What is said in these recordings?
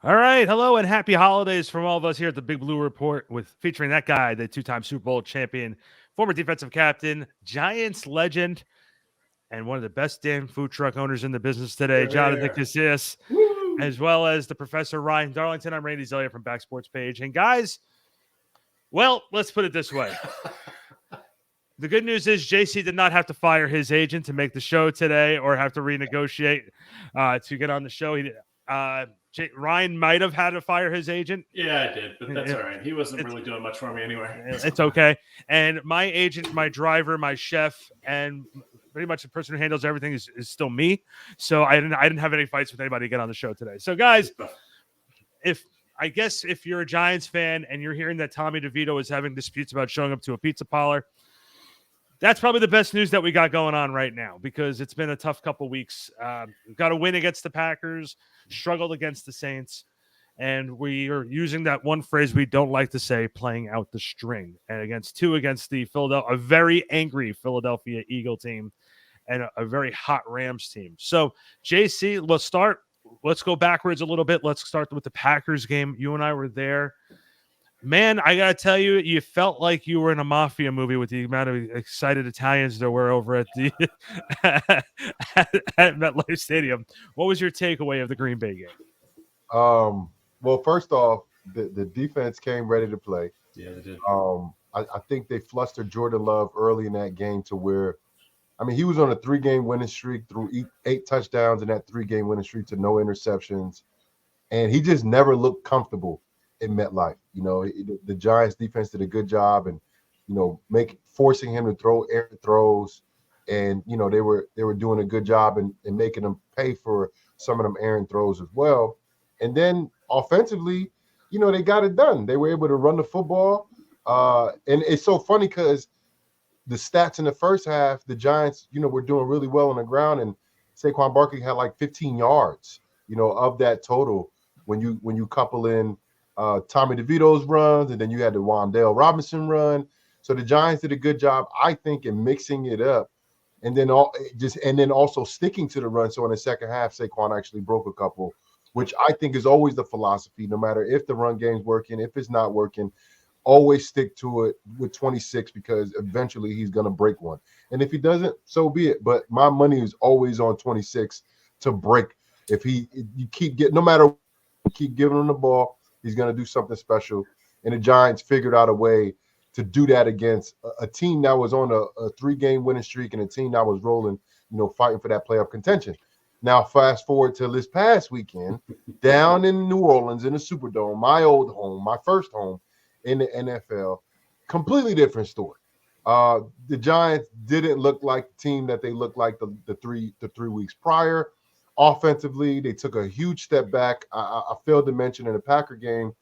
All right, hello and happy holidays from all of us here at the Big Blue Report, with featuring that guy, the two-time Super Bowl champion, former defensive captain, Giants legend, and one of the best damn food truck owners in the business today, Jonathan There. Casillas, Woo! as well as the Professor Ryan Darlington. I'm Randy Zellea from Back Sports Page. And guys, well, let's put it this way. The good news is JC did not have to fire his agent to make the show today or have to renegotiate to get on the show. Ryan might have had to fire his agent. Yeah, I did, but that's all right. He wasn't really doing much for me anyway. It's okay. And my agent, my driver, my chef, and pretty much the person who handles everything is still me. So I didn't have any fights with anybody to get on the show today. So guys, if you're a Giants fan and you're hearing that Tommy DeVito is having disputes about showing up to a pizza parlor, that's probably the best news that we got going on right now, because it's been a tough couple weeks. We've got a win against the Packers, struggled against the Saints, and we are using that one phrase we don't like to say, playing out the string, and against the a very angry Philadelphia Eagle team and a very hot Rams team. So, JC, let's go backwards a little bit. Let's start with the Packers game. You and I were there. Man, I got to tell you, you felt like you were in a mafia movie with the amount of excited Italians there were over at the at MetLife Stadium. What was your takeaway of the Green Bay game? Well, first off, the defense came ready to play. Yeah, they did. I think they flustered Jordan Love early in that game to where, I mean, he was on a 3-game winning streak, threw 8 touchdowns in that 3-game winning streak to no interceptions, and he just never looked comfortable in MetLife. You know, the Giants defense did a good job, and forcing him to throw air throws, and they were doing a good job in making him pay for some of them errant throws as well. And then offensively, they got it done. They were able to run the football, and it's so funny because the stats in the first half, the Giants, were doing really well on the ground, and Saquon Barkley had like 15 yards, of that total when you couple in Tommy DeVito's runs, and then you had the Wan'Dale Robinson run. So the Giants did a good job, I think, in mixing it up, and then also sticking to the run. So in the second half, Saquon actually broke a couple, which I think is always the philosophy. No matter if the run game's working, if it's not working, always stick to it with 26, because eventually he's going to break one. And if he doesn't, so be it. But my money is always on 26 to break. If you keep getting, no matter what, keep giving him the ball, he's going to do something special. And the Giants figured out a way to do that against a team that was on a 3-game winning streak and a team that was rolling, fighting for that playoff contention. Now, fast forward to this past weekend, down in New Orleans in the Superdome, my old home, my first home in the NFL, completely different story. The Giants didn't look like the team that they looked like the 3 weeks prior. Offensively, they took a huge step back. I failed to mention in the Packer game,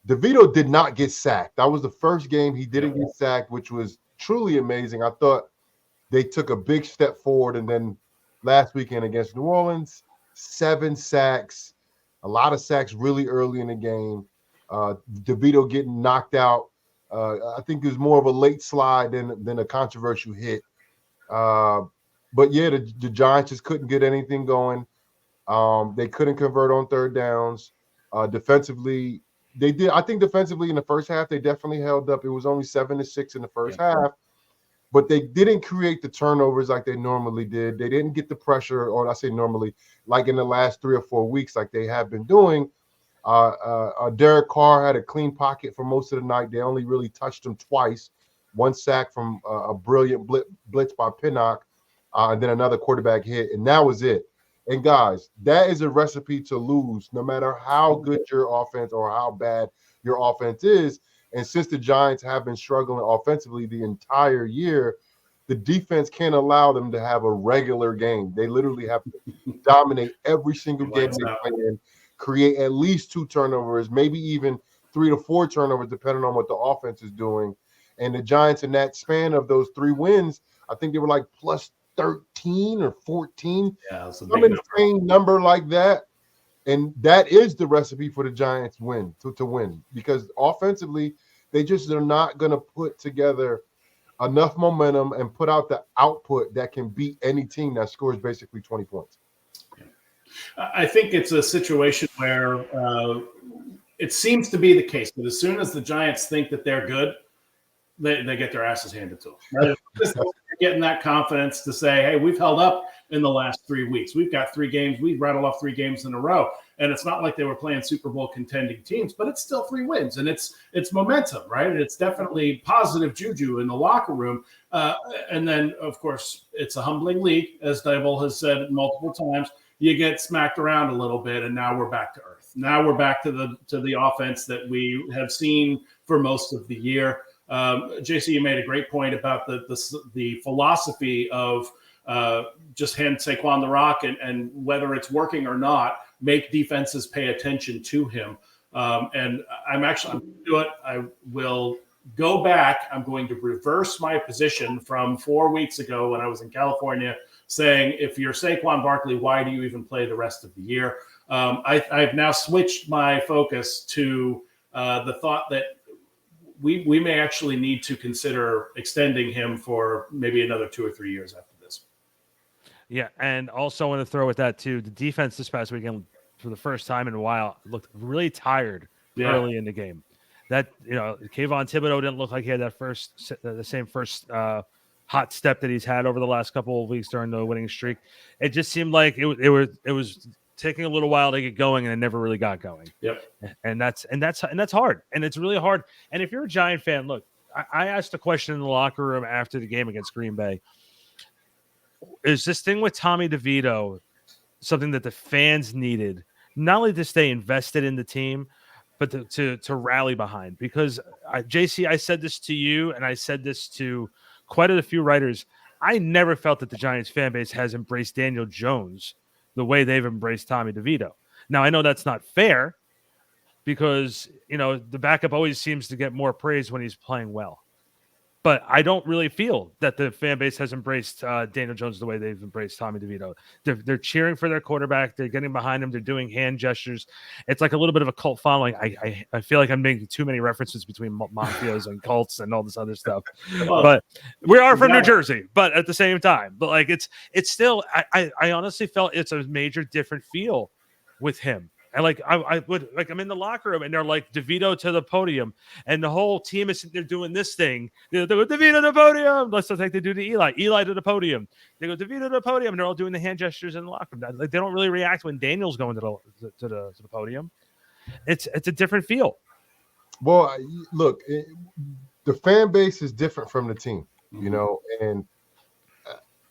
DeVito did not get sacked. That was the first game he didn't get sacked, which was truly amazing. I thought they took a big step forward. And then last weekend against New Orleans, 7 sacks, a lot of sacks really early in the game. DeVito getting knocked out. I think it was more of a late slide than a controversial hit. But yeah, the Giants just couldn't get anything going. They couldn't convert on third downs. Defensively, they did. I think defensively in the first half, they definitely held up. It was only 7-6 in the first half, but they didn't create the turnovers like they normally did. They didn't get the pressure, or I say normally, like in the last 3 or 4 weeks, like they have been doing. Derek Carr had a clean pocket for most of the night. They only really touched him twice. 1 sack from a brilliant blitz by Peacock. And then another quarterback hit, and that was it. And guys, that is a recipe to lose, no matter how good your offense or how bad your offense is. And since the Giants have been struggling offensively the entire year, the defense can't allow them to have a regular game. They literally have to dominate every single game they play in, create at least 2 turnovers, maybe even 3 to 4 turnovers, depending on what the offense is doing. And the Giants, in that span of those 3 wins, I think they were like plus 13 or 14, some insane number like that. And that is the recipe for the Giants to win, because offensively, they just are not going to put together enough momentum and put out the output that can beat any team that scores basically 20 points. I think it's a situation where it seems to be the case that as soon as the Giants think that they're good, they get their asses handed to them. Right? Just getting that confidence to say, hey, we've held up in the last 3 weeks. We've got 3 games. We've rattled off 3 games in a row. And it's not like they were playing Super Bowl contending teams, but it's still 3 wins. And it's momentum, right? And it's definitely positive juju in the locker room. And then, of course, it's a humbling league, as Dable has said multiple times. You get smacked around a little bit, and now we're back to earth. Now we're back to the offense that we have seen for most of the year. JC, you made a great point about the philosophy of just hand Saquon the rock and whether it's working or not, make defenses pay attention to him. And I'm going to do it. I will go back. I'm going to reverse my position from 4 weeks ago when I was in California saying, if you're Saquon Barkley, why do you even play the rest of the year? I've now switched my focus to the thought that we may actually need to consider extending him for maybe another 2 or 3 years after this. Yeah, and also want to throw with that too, the defense this past weekend for the first time in a while looked really tired early in the game. That, Kayvon Thibodeau didn't look like he had the same first hot step that he's had over the last couple of weeks during the winning streak. It just seemed like it was taking a little while to get going, and it never really got going. Yep. And that's hard, and it's really hard. And if you're a Giant fan, look, I asked a question in the locker room after the game against Green Bay. Is this thing with Tommy DeVito something that the fans needed, not only to stay invested in the team, but to rally behind? Because JC, I said this to you, and I said this to quite a few writers. I never felt that the Giants fan base has embraced Daniel Jones the way they've embraced Tommy DeVito. Now, I know that's not fair because, the backup always seems to get more praise when he's playing well. But I don't really feel that the fan base has embraced Daniel Jones the way they've embraced Tommy DeVito. They're cheering for their quarterback. They're getting behind him. They're doing hand gestures. It's like a little bit of a cult following. I feel like I'm making too many references between mafias and cults and all this other stuff. But we are from New Jersey. But at the same time, it's still. I honestly felt it's a major different feel with him. And I'm in the locker room and they're like DeVito to the podium, and the whole team is they're doing this thing. They go DeVito to the podium. Let's just like they do to Eli to the podium. They go DeVito to the podium, and they're all doing the hand gestures in the locker room. Like, they don't really react when Daniel's going to the podium. It's a different feel. Well, look, the fan base is different from the team, and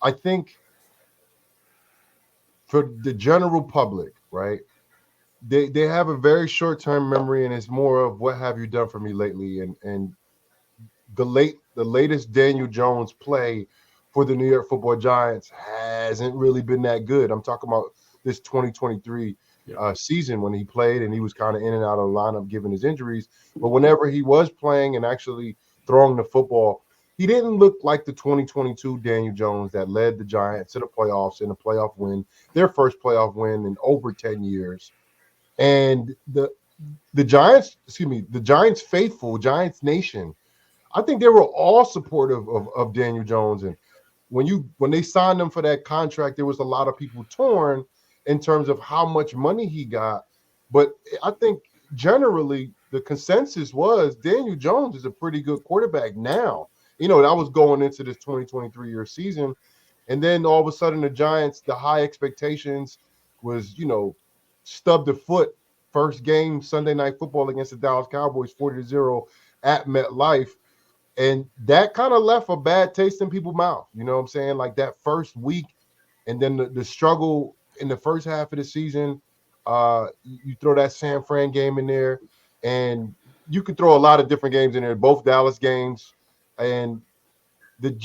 I think for the general public, right? They have a very short-term memory, and it's more of what have you done for me lately. And the latest Daniel Jones play for the New York Football Giants hasn't really been that good. I'm talking about this 2023 season when he played, and he was kind of in and out of the lineup given his injuries. But whenever he was playing and actually throwing the football, he didn't look like the 2022 Daniel Jones that led the Giants to the playoffs in a playoff win, their first playoff win in over 10 years. And the Giants, the Giants faithful, Giants nation, I think they were all supportive of Daniel Jones. And when they signed him for that contract, there was a lot of people torn in terms of how much money he got. But I think generally the consensus was Daniel Jones is a pretty good quarterback now. That was going into this 2023 year season. And then all of a sudden the Giants, the high expectations was, stubbed a foot first game Sunday Night Football against the Dallas Cowboys 40-0 at MetLife, and that kind of left a bad taste in people's mouth. You know what I'm saying? Like that first week, and then the struggle in the first half of the season. You throw that San Fran game in there, and you could throw a lot of different games in there, both Dallas games, and the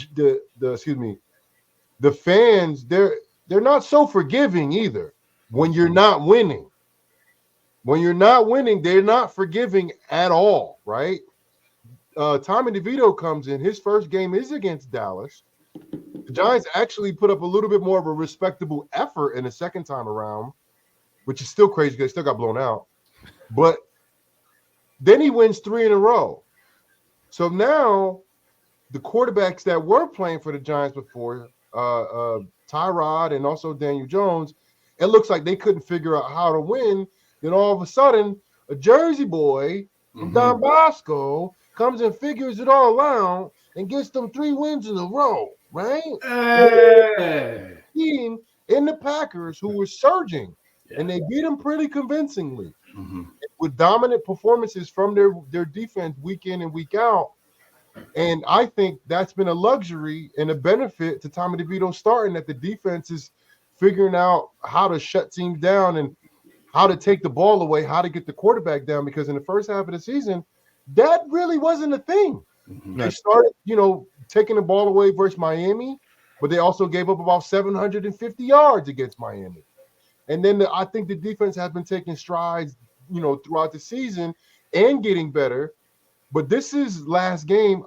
fans, they're not so forgiving either. When you're not winning, they're not forgiving at all, right? Tommy DeVito comes in. His first game is against Dallas. The Giants actually put up a little bit more of a respectable effort in the second time around, which is still crazy because they still got blown out. But then he wins 3 in a row. So now the quarterbacks that were playing for the Giants before, Tyrod and also Daniel Jones, it looks like they couldn't figure out how to win. Then all of a sudden, a Jersey boy from Don Bosco comes and figures it all out and gets them 3 wins in a row, right? Hey. Team in the Packers who were surging, and they beat them pretty convincingly with dominant performances from their defense week in and week out. And I think that's been a luxury and a benefit to Tommy DeVito starting, that the defense is figuring out how to shut teams down and how to take the ball away, how to get the quarterback down, because in the first half of the season, that really wasn't a thing. They started, taking the ball away versus Miami, but they also gave up about 750 yards against Miami. And then I think the defense has been taking strides, throughout the season and getting better. But this is last game.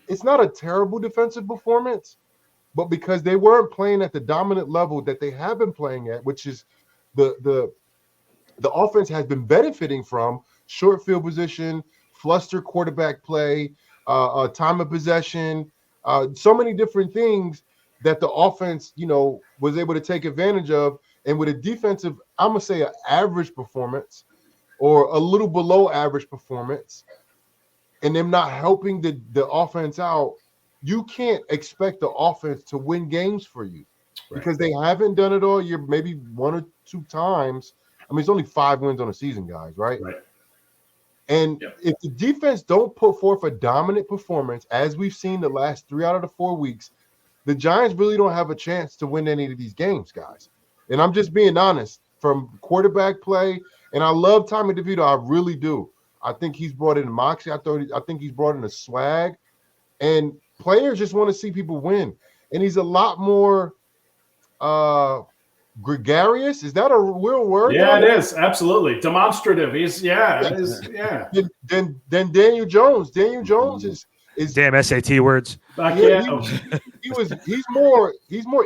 It's not a terrible defensive performance, but because they weren't playing at the dominant level that they have been playing at, which is the offense has been benefiting from short field position, fluster quarterback play, time of possession, so many different things that the offense, was able to take advantage of. And with a defensive, I'm going to say an average performance or a little below average performance, and them not helping the offense out, you can't expect the offense to win games for you because they haven't done it all year, maybe 1 or 2 times. I mean, it's only 5 wins on a season, guys, right? And if the defense don't put forth a dominant performance, as we've seen the last 3 out of the 4 weeks, the Giants really don't have a chance to win any of these games, guys. And I'm just being honest, from quarterback play, and I love Tommy DeVito, I really do. I think he's brought in moxie. I think he's brought in a swag, and players just want to see people win. And he's a lot more gregarious. Is that a real word? Yeah, it is. Absolutely. Demonstrative. Then Daniel Jones. Daniel Jones is damn SAT words. He's more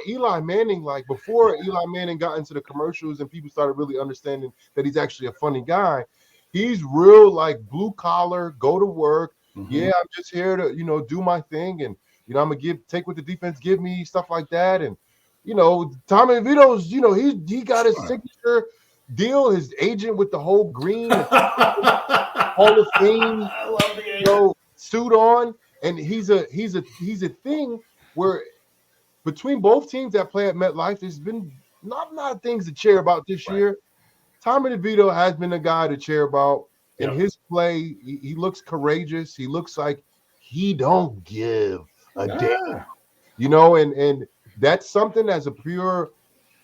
Eli Manning. Like before Eli Manning got into the commercials and people started really understanding that he's actually a funny guy. He's real, like blue collar, go to work. Yeah, I'm just here to, do my thing, and I'm gonna take what the defense give me, stuff like that. And Tommy DeVito's, he got his signature deal, his agent with the whole green Hall of Fame, I love the agent. Suit on, and he's a thing where between both teams that play at MetLife, there's been not a lot of things to cheer about this year. Tommy DeVito has been a guy to cheer about. In his play, he looks courageous. He looks like he don't give a damn, and that's something as a pure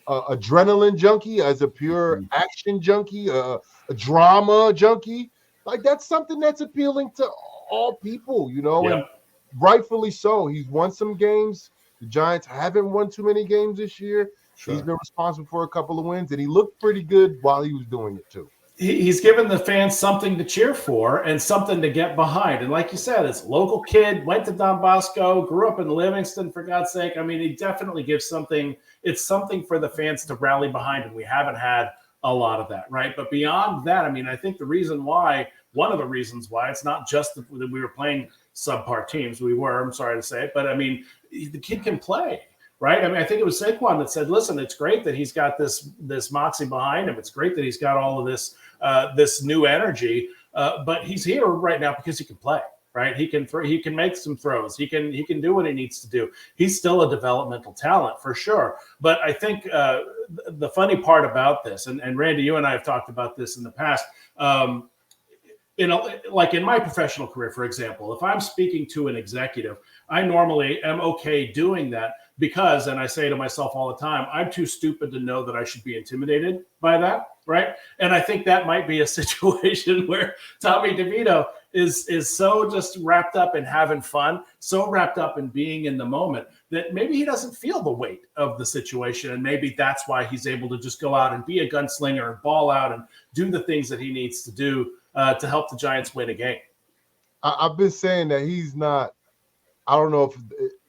adrenaline junkie, as a pure action junkie, a drama junkie. Like that's something that's appealing to all people, and rightfully so. He's won some games. The Giants haven't won too many games this year. He's been responsible for a couple of wins, and he looked pretty good while he was doing it too. He's given the fans something to cheer for and something to get behind. And like you said, it's a local kid, went to Don Bosco, grew up in Livingston, for God's sake. I mean, he definitely gives something. It's something for the fans to rally behind, and we haven't had a lot of that, right? But beyond that, I mean, I think one of the reasons why, it's not just that we were playing subpar teams. I'm sorry to say it, but I mean, the kid can play. Right. I mean, I think it was Saquon that said, listen, it's great that he's got this moxie behind him. It's great that he's got all of this new energy. But he's here right now because he can play. Right. He can make some throws. He can do what he needs to do. He's still a developmental talent for sure. But I think the funny part about this, and Randy, you and I have talked about this in the past, like in my professional career, for example, if I'm speaking to an executive, I normally am okay doing that because, and I say to myself all the time, I'm too stupid to know that I should be intimidated by that, right? And I think that might be a situation where Tommy DeVito is so just wrapped up in having fun, so wrapped up in being in the moment that maybe he doesn't feel the weight of the situation. And maybe that's why he's able to just go out and be a gunslinger and ball out and do the things that he needs to do to help the Giants win a game. I've been saying that he's not, I don't know if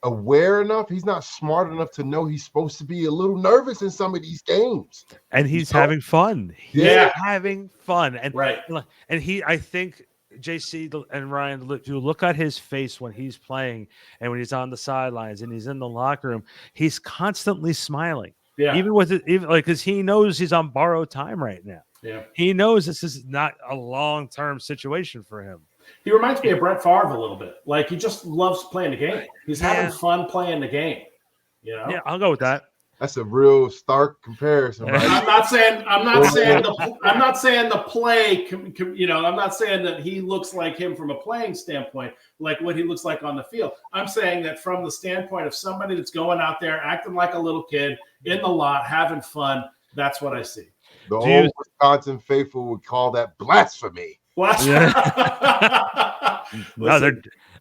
aware enough. He's not smart enough to know he's supposed to be a little nervous in some of these games. And he's having fun. He's having fun. And I think JC and Ryan, look at his face when he's playing and when he's on the sidelines and he's in the locker room. He's constantly smiling. Yeah. Even with it, even like because he knows he's on borrowed time right now. Yeah. He knows this is not a long-term situation for him. He reminds me of Brett Favre a little bit. Like he just loves playing the game. He's having fun playing the game. You know? Yeah, I'll go with that. That's a real stark comparison, right? I'm not saying the play. You know, I'm not saying that he looks like him from a playing standpoint, like what he looks like on the field. I'm saying that from the standpoint of somebody that's going out there acting like a little kid in the lot, having fun. That's what I see. The old Wisconsin faithful would call that blasphemy.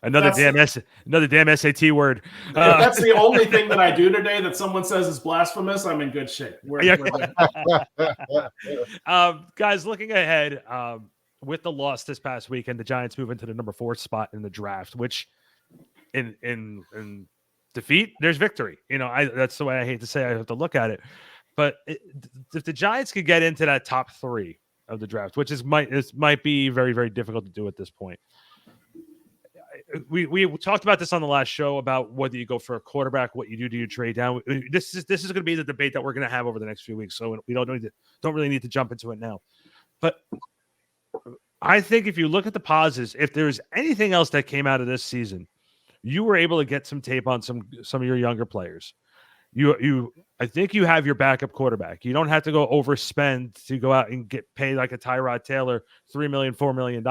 Another damn SAT word. If that's the only thing that I do today that someone says is blasphemous, I'm in good shape. Guys, looking ahead, with the loss this past weekend, the Giants move into the number 4 spot in the draft, which in defeat, there's victory. You know, that's the way I hate to say I have to look at it. But if the Giants could get into that top 3 of the draft, which might be very, very difficult to do at this point. We talked about this on the last show about whether you go for a quarterback, what you do you trade down. This is going to be the debate that we're going to have over the next few weeks. So we don't really need to jump into it now. But I think if you look at the positives, if there's anything else that came out of this season, you were able to get some tape on some of your younger players. I think you have your backup quarterback. You don't have to go overspend to go out and get paid like a Tyrod Taylor $3 million, $4 million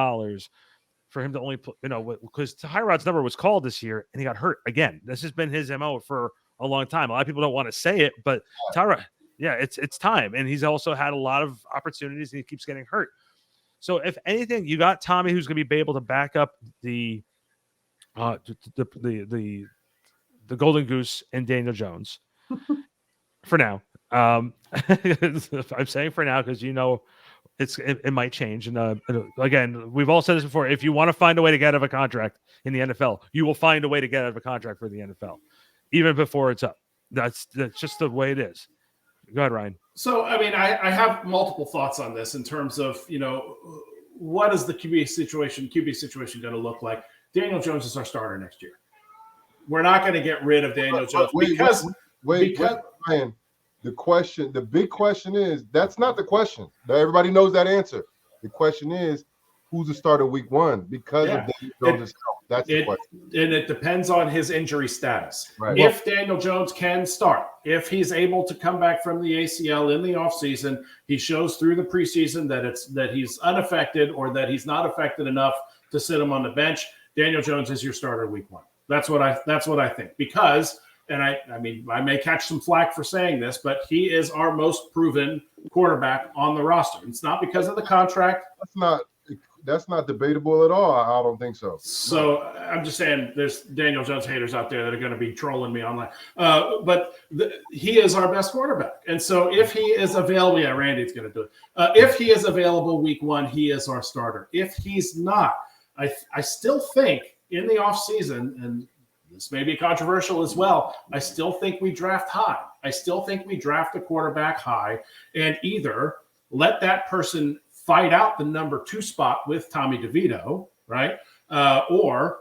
for him to only put, because Tyrod's number was called this year and he got hurt again. This has been his MO for a long time. A lot of people don't want to say it, but Tyrod, it's time. And he's also had a lot of opportunities and he keeps getting hurt. So if anything, you got Tommy, who's going to be able to back up the Golden Goose and Daniel Jones. For now, I'm saying for now because it might change. And again, we've all said this before. If you want to find a way to get out of a contract in the NFL, you will find a way to get out of a contract for the NFL, even before it's up. That's just the way it is. Go ahead, Ryan. So, I mean, I have multiple thoughts on this in terms of what is the QB situation going to look like? Daniel Jones is our starter next year. We're not going to get rid of Daniel Jones because. Ryan, the big question is, that's not the question. Everybody knows that answer. The question is, who's the starter week 1 because of Daniel Jones' health? That's the question. And it depends on his injury status. Right. If Daniel Jones can start, if he's able to come back from the ACL in the offseason, he shows through the preseason that he's unaffected or that he's not affected enough to sit him on the bench, Daniel Jones is your starter week 1. That's what I think. Because and I mean, I may catch some flack for saying this, but he is our most proven quarterback on the roster. It's not because of the contract. That's not debatable at all. I don't think so. So I'm just saying there's Daniel Jones haters out there that are going to be trolling me online. But he is our best quarterback. And so if he is available, Randy's going to do it. If he is available week 1, he is our starter. If he's not, I still think in the offseason, and this may be controversial as well, I still think we draft high. I still think we draft a quarterback high and either let that person fight out the number 2 spot with Tommy DeVito, right? Or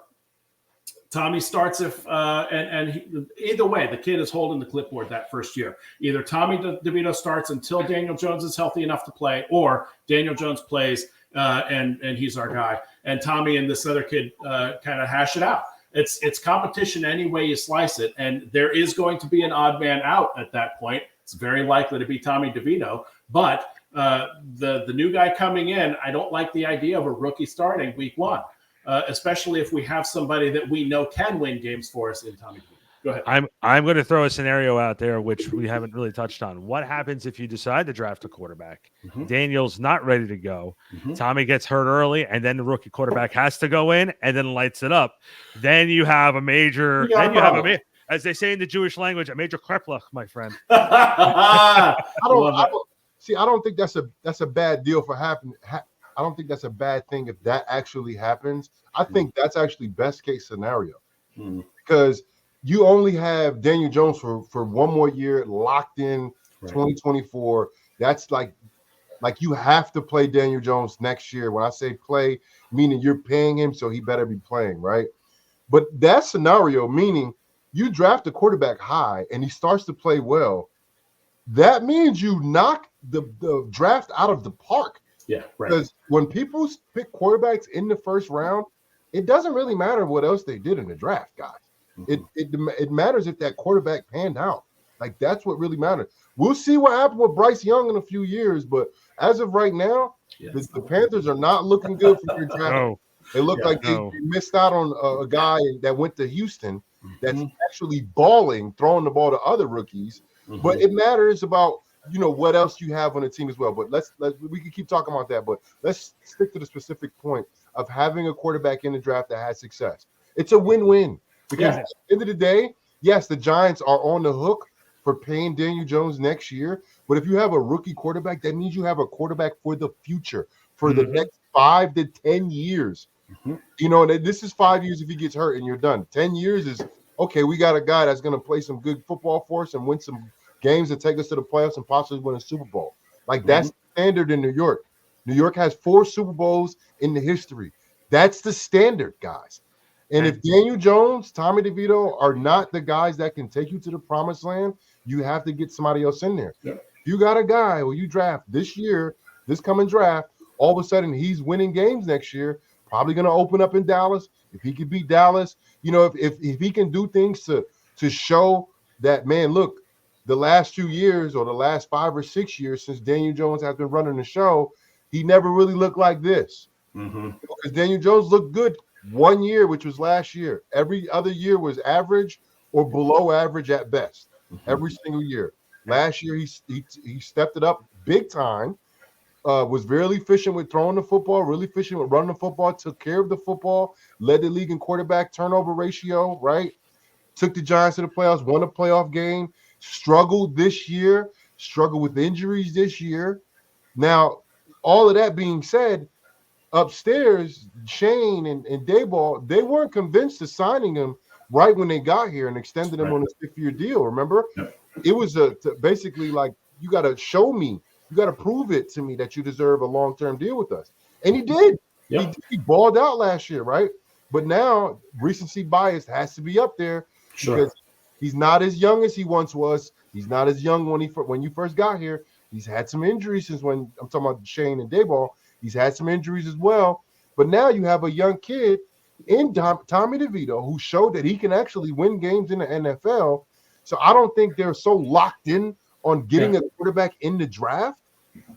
Tommy starts either way, the kid is holding the clipboard that first year. Either Tommy DeVito starts until Daniel Jones is healthy enough to play, or Daniel Jones plays and he's our guy. And Tommy and this other kid kind of hash it out. It's competition any way you slice it, and there is going to be an odd man out at that point. It's very likely to be Tommy DeVito, but the new guy coming in, I don't like the idea of a rookie starting week 1, especially if we have somebody that we know can win games for us in Tommy DeVito. Go ahead. I'm going to throw a scenario out there which we haven't really touched on. What happens if you decide to draft a quarterback? Mm-hmm. Daniel's not ready to go. Mm-hmm. Tommy gets hurt early, and then the rookie quarterback has to go in and then lights it up. Then you have a major. As they say in the Jewish language, a major kreplach, my friend. I don't think that's a bad deal for happening. I don't think that's a bad thing if that actually happens. I think that's actually best case scenario because you only have Daniel Jones for one more year locked in 2024. That's like you have to play Daniel Jones next year. When I say play, meaning you're paying him, so he better be playing, right? But that scenario, meaning you draft a quarterback high and he starts to play well, that means you knock the draft out of the park. Yeah, right. Because when people pick quarterbacks in the first round, it doesn't really matter what else they did in the draft, guys. It matters if that quarterback panned out. Like, that's what really matters. We'll see what happens with Bryce Young in a few years, but as of right now, the Panthers are not looking good for your draft. No. They look like they missed out on a guy that went to Houston that's actually balling, throwing the ball to other rookies. But it matters about what else you have on the team as well. But we can keep talking about that. But let's stick to the specific point of having a quarterback in the draft that has success. It's a win-win because at the end of the day, yes, the Giants are on the hook for paying Daniel Jones next year. But if you have a rookie quarterback, that means you have a quarterback for the future, for the next 5 to 10 years. This is 5 years if he gets hurt and you're done. 10 years is, okay, we got a guy that's going to play some good football for us and win some games and take us to the playoffs and possibly win a Super Bowl. Like, that's the standard in New York. New York has 4 Super Bowls in the history. That's the standard, guys. And if Daniel Jones, Tommy DeVito are not the guys that can take you to the promised land, you have to get somebody else in there. Yep. You got a guy who you draft this year, this coming draft, all of a sudden he's winning games next year, probably going to open up in Dallas. If he can beat Dallas, if he can do things to show that, man, look, the last 2 years or the last 5 or 6 years since Daniel Jones has been running the show, he never really looked like this. Because Daniel Jones looked good 1 year, which was last year. Every other year was average or below average at best. Every single year. Last year, he stepped it up big time. Was really efficient with throwing the football, really efficient with running the football, took care of the football, led the league in quarterback turnover ratio, right? Took the Giants to the playoffs, won a playoff game, struggled this year, struggled with injuries this year. Now, all of that being said, upstairs, Shane and Dayball, they weren't convinced of signing him right when they got here and extended him on a 6-year deal, remember? It was basically like, you got to show me. You got to prove it to me that you deserve a long-term deal with us. And he did. He balled out last year, right? But now recency bias has to be up there because he's not as young as he once was. He's not as young when you first got here. He's had some injuries since when I'm talking about Shane and Dayball. He's had some injuries as well. But now you have a young kid in Tommy DeVito who showed that he can actually win games in the NFL. So I don't think they're so locked in on getting a quarterback in the draft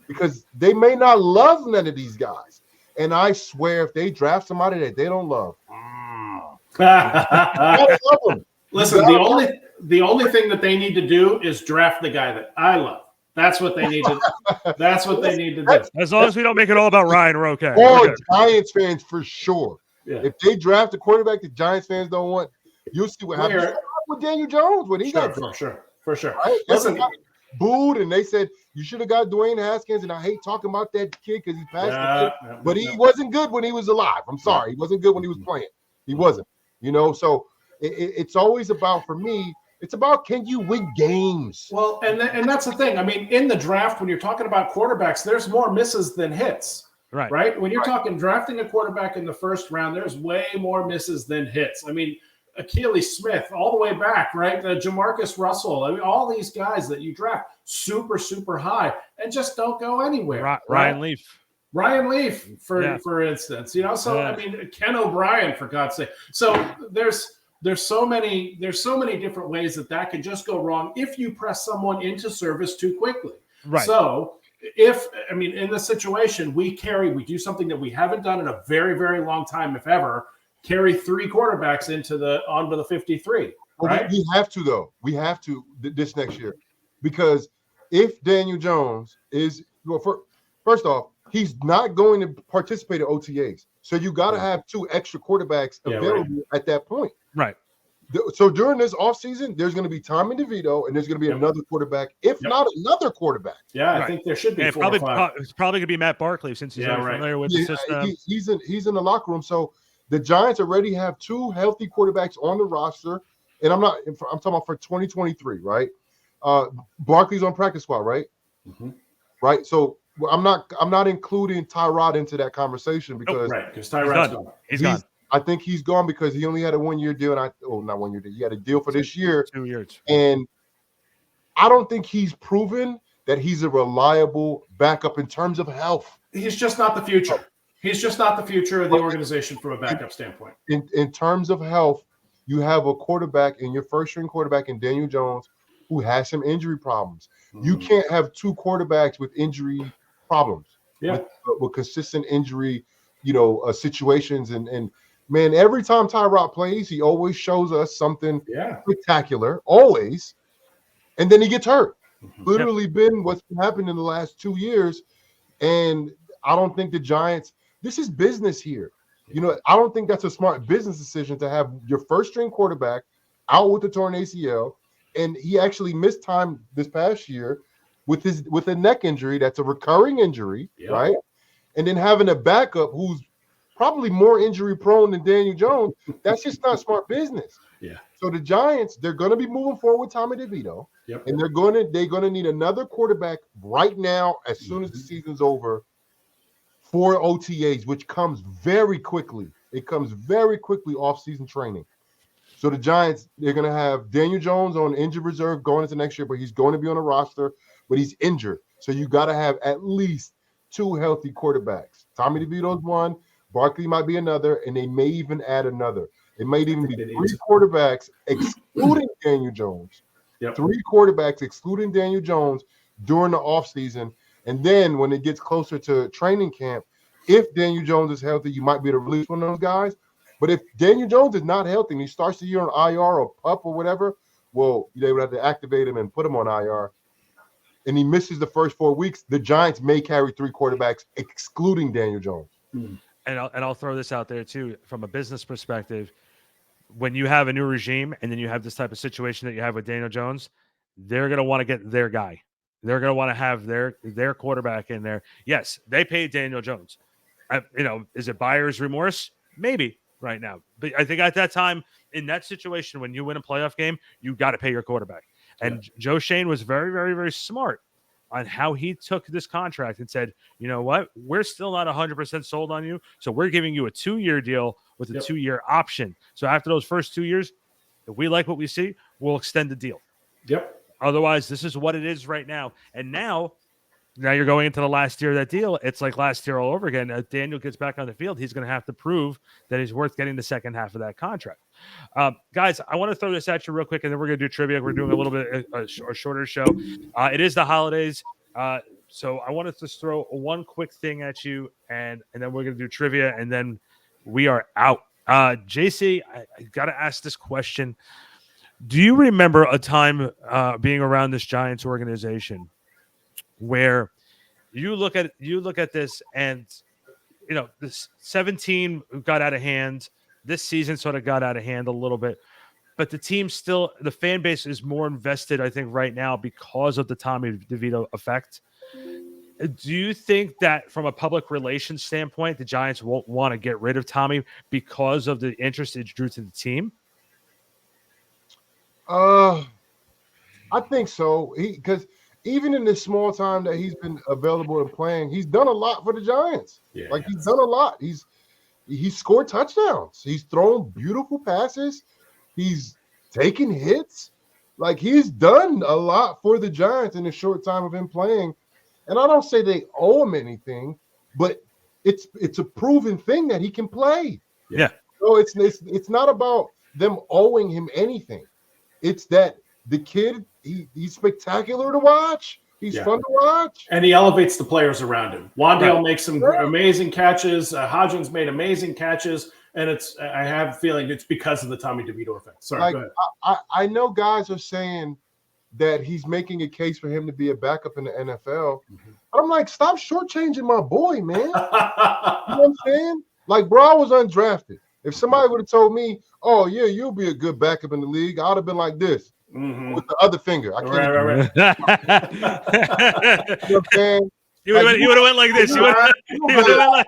because they may not love none of these guys. And I swear if they draft somebody that they don't love, listen, the only thing that they need to do is draft the guy that I love. That's what they need to that's what they need to do. As long as we don't make it all about Ryan, we're okay. Or Giants fans for sure. If they draft a quarterback that Giants fans don't want, you'll see what happens with Daniel Jones when he got for sure. Right? Listen, booed and they said you should have got Dwayne Haskins, and I hate talking about that kid because he passed but he wasn't good when he was alive. I'm sorry, he wasn't good when he was playing. He wasn't, so it's always about, for me, it's about, can you win games? Well, and that's the thing. I mean, in the draft, when you're talking about quarterbacks, there's more misses than hits. Right? When you're talking drafting a quarterback in the first round, there's way more misses than hits. I mean, Achilles Smith, all the way back, right? Jamarcus Russell. I mean, all these guys that you draft super, super high and just don't go anywhere. Ryan Leaf, for instance, So I mean, Ken O'Brien, for God's sake. So there's so many different ways that can just go wrong if you press someone into service too quickly. Right. So in this situation, we do something that we haven't done in a very, very long time, if ever. Carry 3 quarterbacks onto the 53. Right? We have to, though. We have to this next year, because if Daniel Jones is first off, he's not going to participate in OTAs, so you got to have 2 extra quarterbacks available at that point. Right. So during this offseason, there's going to be Tommy DeVito, and there's going to be another quarterback, if not another quarterback. Yeah, I think there should be 4 or 5. It's probably going to be Matt Barkley since he's familiar with the system. He's in the locker room, so the Giants already have 2 healthy quarterbacks on the roster, and I'm talking about for 2023, right? Barkley's on practice squad, right? Right. So I'm not including Tyrod into that conversation because Tyrod's gone. He's gone. I think he's gone because he only had a 1-year deal, and not 1 year deal. He had a deal for this year, 2 years, and I don't think he's proven that he's a reliable backup in terms of health. He's just not the future. He's just not the future of the organization from a backup standpoint. In terms of health, you have a quarterback in your first-string quarterback in Daniel Jones who has some injury problems. You can't have two quarterbacks with injury problems, with consistent injury, situations. And man, every time Tyrod plays, he always shows us something spectacular, always, and then he gets hurt. Literally been what's happened in the last 2 years, and I don't think the Giants. This is business here. I don't think that's a smart business decision to have your first-string quarterback out with the torn ACL, and he actually missed time this past year with a neck injury that's a recurring injury, right? And then having a backup who's probably more injury-prone than Daniel Jones. That's just not smart business. Yeah. So the Giants, they're going to be moving forward with Tommy DeVito, and they're going to need another quarterback right now as soon as the season's over. For OTAs, which comes very quickly. It comes very quickly off-season training. So the Giants, they're going to have Daniel Jones on injured reserve going into next year, but he's going to be on the roster, but he's injured. So you got to have at least two healthy quarterbacks. Tommy DeVito's one, Barkley might be another, and they may even add another. It might even be three quarterbacks excluding Daniel Jones. Three quarterbacks excluding Daniel Jones during the offseason. And then when it gets closer to training camp, if Daniel Jones is healthy, you might be able to release one of those guys. But if Daniel Jones is not healthy and he starts the year on IR or PUP or whatever, well, they would have to activate him and put him on IR. And he misses the first 4 weeks, the Giants may carry three quarterbacks, excluding Daniel Jones. And I'll throw this out there too, from a business perspective. When you have a new regime and then you have this type of situation that you have with Daniel Jones, they're going to want to get their guy. They're going to want to have their quarterback in there. Yes, they paid Daniel Jones. Is it buyer's remorse? Maybe right now. But I think at that time, in that situation, when you win a playoff game, you got to pay your quarterback. And Joe Shane was very, very, very smart on how he took this contract and said, you know what? We're still not 100% sold on you. So we're giving you a 2-year deal with a 2-year option. So after those first 2 years, if we like what we see, we'll extend the deal. Otherwise, this is what it is right now. And now you're going into the last year of that deal. It's like last year all over again. As Daniel gets back on the field, he's going to have to prove that he's worth getting the second half of that contract. Guys, I want to throw this at you real quick, and then we're going to do trivia. We're doing a little bit a shorter show. It is the holidays. So I wanted to throw one quick thing at you, and then we're going to do trivia, and then we are out. JC, I got to ask this question. Do you remember a time being around this Giants organization where you look at this and this 17 got out of hand, this season sort of got out of hand a little bit, but the fan base is more invested, I think, right now because of the Tommy DeVito effect. Do you think that from a public relations standpoint, the Giants won't want to get rid of Tommy because of the interest it drew to the team? I think so. Because even in this small time that he's been available and playing, he's done a lot for the Giants. He's done a lot. He's scored touchdowns. He's thrown beautiful passes. He's taken hits. He's done a lot for the Giants in a short time of him playing. And I don't say they owe him anything, but it's a proven thing that he can play. So it's not about them owing him anything. It's that the kid, he's spectacular to watch. He's fun to watch. And he elevates the players around him. Wandale makes some amazing catches. Hodgins made amazing catches. And I have a feeling it's because of the Tommy DeVito effect. Sorry, go ahead. I know guys are saying that he's making a case for him to be a backup in the NFL. I'm like, stop shortchanging my boy, man. You know what I'm saying? Bro, I was undrafted. If somebody would have told me, oh, yeah, you'll be a good backup in the league, I would have been like this with the other finger. I can't right. You know what I'm saying? You would have went like this. Right. Oh,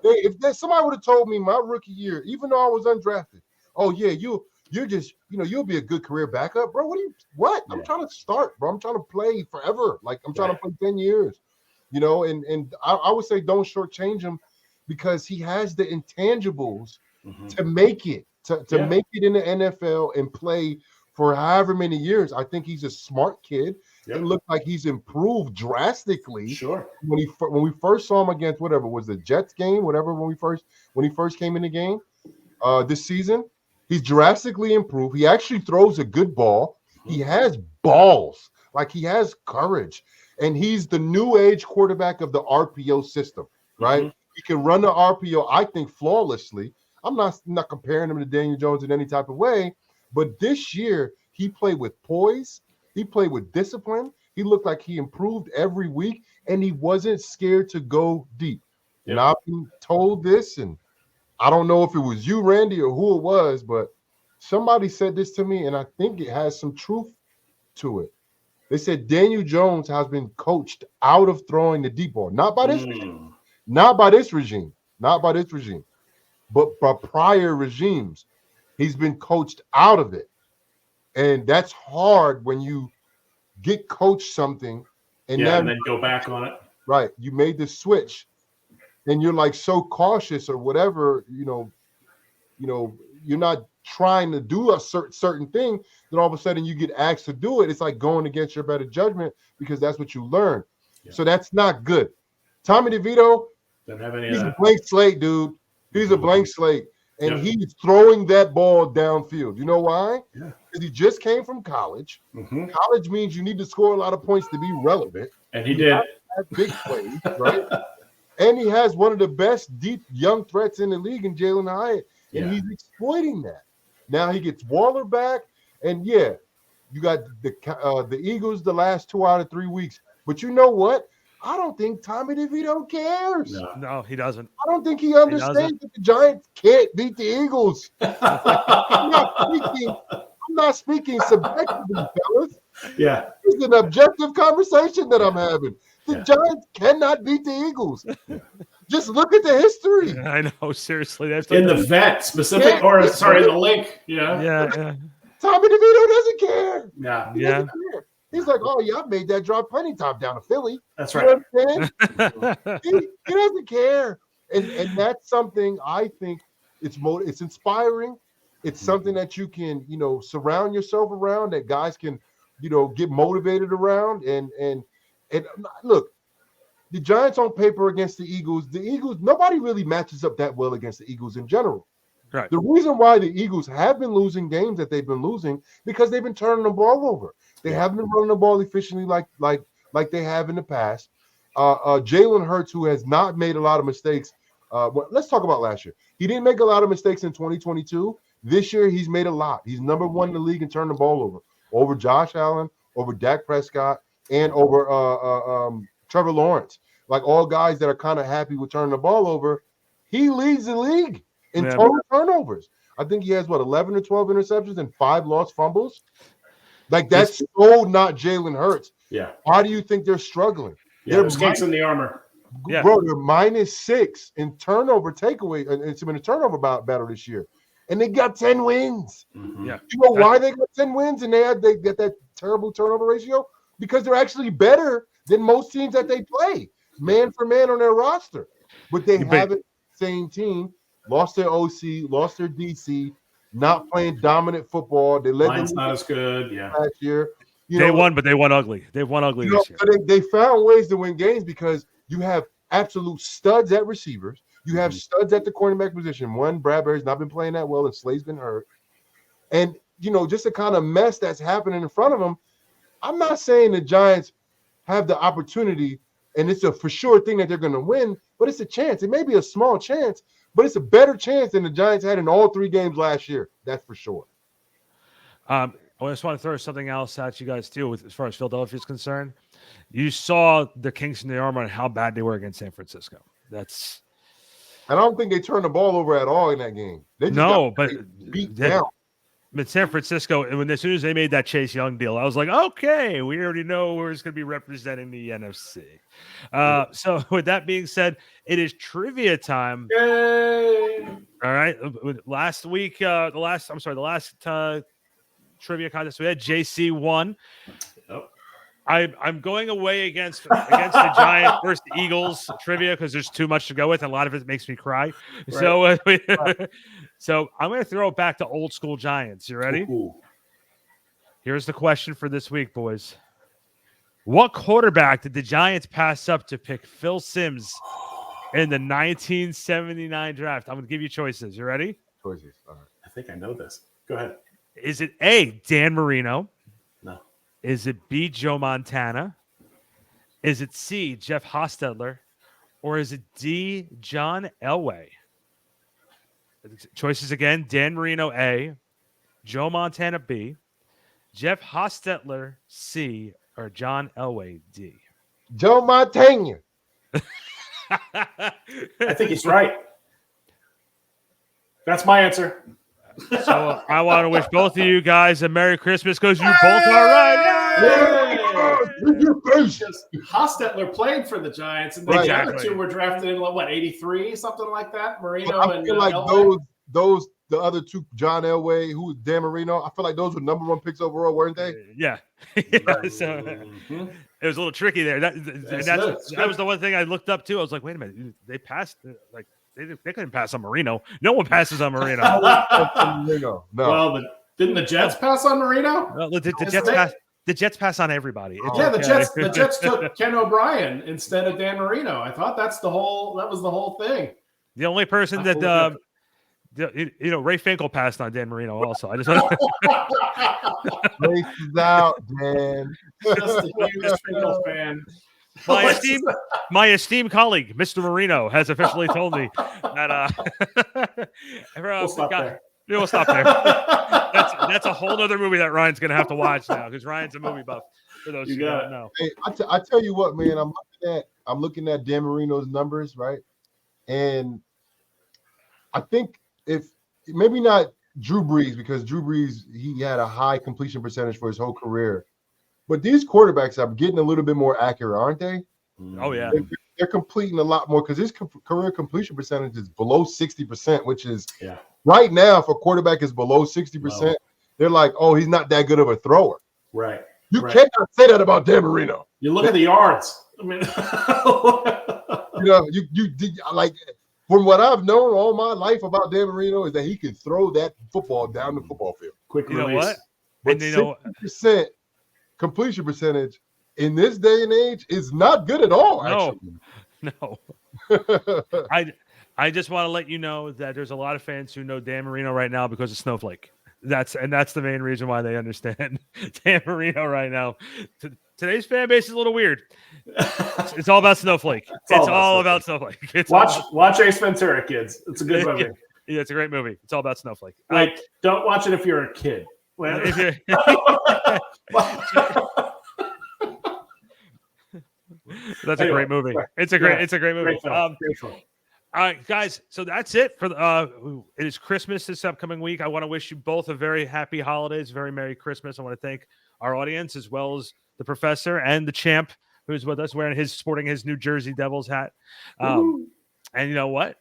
if somebody would have told me my rookie year, even though I was undrafted, oh, yeah, you're just, you'll be a good career backup, bro. What? I'm trying to start, bro. I'm trying to play forever. I'm trying to play 10 years. And I would say don't shortchange him because he has the intangibles to make it. to make it in the NFL and play for however many years. I think he's a smart kid. It looked like he's improved drastically. Sure. When we first saw him against whatever was the Jets game, when he first came in the game this season, he's drastically improved. He actually throws a good ball. He has balls, like he has courage, and he's the new age quarterback of the RPO system, right? He can run the RPO, I think, flawlessly. I'm not comparing him to Daniel Jones in any type of way, but this year he played with poise. He played with discipline. He looked like he improved every week, and he wasn't scared to go deep. And I've been told this, and I don't know if it was you, Randy, or who it was, but somebody said this to me, and I think it has some truth to it. They said Daniel Jones has been coached out of throwing the deep ball, not by this regime, not by this regime, but by prior regimes. He's been coached out of it. And that's hard when you get coached something and then go back on it. Right. You made the switch and you're like so cautious or whatever, you're not trying to do a certain thing, then all of a sudden you get asked to do it. It's like going against your better judgment because that's what you learn. Yeah. So that's not good. Tommy DeVito, he's a blank slate, dude. He's a blank slate. And he's throwing that ball downfield. You know why? Yeah. Because he just came from college. College means you need to score a lot of points to be relevant. And he did. Have big plays, right? And he has one of the best deep young threats in the league in Jalen Hyatt. And he's exploiting that. Now he gets Waller back. And you got the Eagles the last 2 out of 3 weeks. But you know what? I don't think Tommy DeVito cares. No, he doesn't. I don't think he understands that the Giants can't beat the Eagles. I'm not speaking subjectively, fellas. Yeah. It's an objective conversation that I'm having. The Giants cannot beat the Eagles. Just look at the history. I know, seriously. That's in the vet specific, or sorry, in the link. Yeah. Tommy DeVito doesn't care. Yeah. He doesn't care. He's like, oh, yeah, I've made that drive plenty of times down to Philly. That's right. You know what I'm saying? he doesn't care. And that's something I think it's inspiring. It's something that you can, surround yourself around, that guys can, get motivated around. And look, the Giants on paper against the Eagles, nobody really matches up that well against the Eagles in general. Right. The reason why the Eagles have been losing games that they've been losing because they've been turning the ball over. They haven't been running the ball efficiently like they have in the past. Jalen Hurts, who has not made a lot of mistakes. Let's talk about last year. He didn't make a lot of mistakes in 2022. This year, he's made a lot. He's number one in the league in turning the ball over Josh Allen, over Dak Prescott, and over Trevor Lawrence. Like all guys that are kind of happy with turning the ball over. He leads the league in total turnovers. I think he has 11 or 12 interceptions and 5 lost fumbles. Like that's so not Jalen Hurts. Yeah. Why do you think they're struggling? They're skates in the armor. Yeah. Bro, they're -6 in turnover takeaway. It's been a turnover battle this year. And they got 10 wins. Yeah. You know why they got 10 wins and they get that terrible turnover ratio? Because they're actually better than most teams that they play, man for man on their roster. But they haven't, same team, lost their OC, lost their DC, not playing dominant football. They led Line's not as good, last year. They won, but they won ugly. They've won ugly this year. So they found ways to win games because you have absolute studs at receivers. You have studs at the cornerback position. One, Bradbury's not been playing that well, and Slade's been hurt. And, just the kind of mess that's happening in front of them. I'm not saying the Giants have the opportunity, and it's a for sure thing that they're going to win, but it's a chance. It may be a small chance, but it's a better chance than the Giants had in all 3 games last year. That's for sure. I just want to throw something else at you guys, too, as far as Philadelphia is concerned. You saw the kinks in the armor and how bad they were against San Francisco. I don't think they turned the ball over at all in that game. They just beat down. But San Francisco, and as soon as they made that Chase Young deal, I was like, okay, we already know who's going to be representing the NFC. So with that being said, it is trivia time. Yay! All right. Last week, the last trivia contest we had, JC won. Yep. I'm going away against the Giants versus the Eagles trivia because there's too much to go with, and a lot of it makes me cry. Right. So So I'm going to throw it back to old school Giants. You ready? Ooh. Here's the question for this week, boys. What quarterback did the Giants pass up to pick Phil Simms in the 1979 draft? I'm going to give you choices. You ready? Choices. All right. I think I know this. Go ahead. Is it A, Dan Marino? No. Is it B, Joe Montana? Is it C, Jeff Hostetler? Or is it D, John Elway? Choices again, Dan Marino A, Joe Montana B, Jeff Hostetler C, or John Elway D. Joe Montana. I think he's right. That's my answer. So I want to wish both of you guys a Merry Christmas because you both are right. Hostetler played for the Giants, and the other two were drafted in what, 83, something like that. Marino I feel like those the other two, John Elway, who was Dan Marino. I feel like those were number 1 picks overall, weren't they? Yeah. So it was a little tricky there. That was the one thing I looked up too. I was like, wait a minute, they passed like. They couldn't pass on Marino. No one passes on Marino. No. Well, but didn't the Jets pass on Marino? Well, the Jets pass on everybody. The Jets took Ken O'Brien instead of Dan Marino. I thought that was the whole thing. The only person that Ray Finkel passed on Dan Marino also. I just Race is out, Dan. Just a huge Finkel fan. My esteemed colleague, Mr. Marino, has officially told me that we'll stop there. We'll stop there. That's a whole other movie that Ryan's going to have to watch now because Ryan's a movie buff. For those who don't know. Hey, I tell you what, man. I'm looking at Dan Marino's numbers, right? And I think if maybe not Drew Brees, because Drew Brees, he had a high completion percentage for his whole career. But these quarterbacks are getting a little bit more accurate, aren't they? Oh, yeah. They're completing a lot more because his career completion percentage is below 60%, which is right now, if a quarterback is below 60%, they're like, oh, he's not that good of a thrower. Right. You cannot say that about Dan Marino. You look at the yards. I mean, you did like from what I've known all my life about Dan Marino is that he can throw that football down the football field. Quick release. You know what? But 60% completion percentage in this day and age is not good at all. No. I just want to let you know that there's a lot of fans who know Dan Marino right now because of Snowflake. That's the main reason why they understand Dan Marino right now. Today's fan base is a little weird. It's all about Snowflake. It's all about Snowflake. Watch Ace Ventura, kids. It's a good movie. Yeah, it's a great movie. It's all about Snowflake. Don't watch it if you're a kid. That's a great movie. It's a great movie. Great film. All right, guys. So that's it for it is Christmas this upcoming week. I want to wish you both a very happy holidays, very Merry Christmas. I want to thank our audience as well as the professor and the champ who's with us sporting his New Jersey Devils hat. And you know what,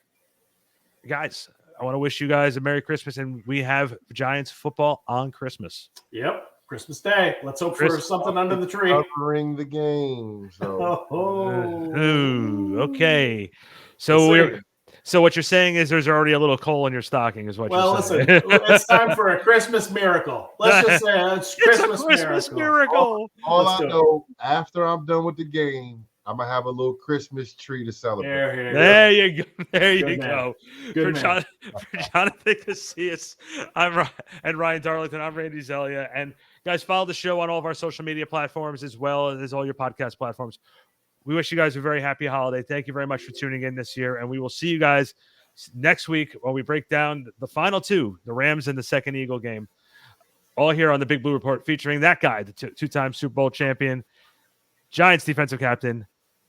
guys, I want to wish you guys a Merry Christmas, and we have Giants football on Christmas. Yep. Christmas Day. Let's hope for something under the tree. Covering the game. So. Okay. So what you're saying is there's already a little coal in your stocking, is what you're saying. Well, listen, it's time for a Christmas miracle. Let's just say it's Christmas miracle. All I know, after I'm done with the game, I'm gonna have a little Christmas tree to celebrate. There you go. For Good Jonathan Casillas, and Ryan Darlington, I'm Randy Zellea. And guys, follow the show on all of our social media platforms as well as all your podcast platforms. We wish you guys a very happy holiday. Thank you very much for tuning in this year. And we will see you guys next week when we break down the final two, the Rams and the second Eagle game, all here on the Big Blue Report, featuring that guy, the two-time Super Bowl champion, Giants defensive captain,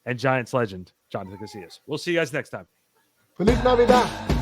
and Giants legend, Jonathan Casillas. We'll see you guys next time. Feliz Navidad.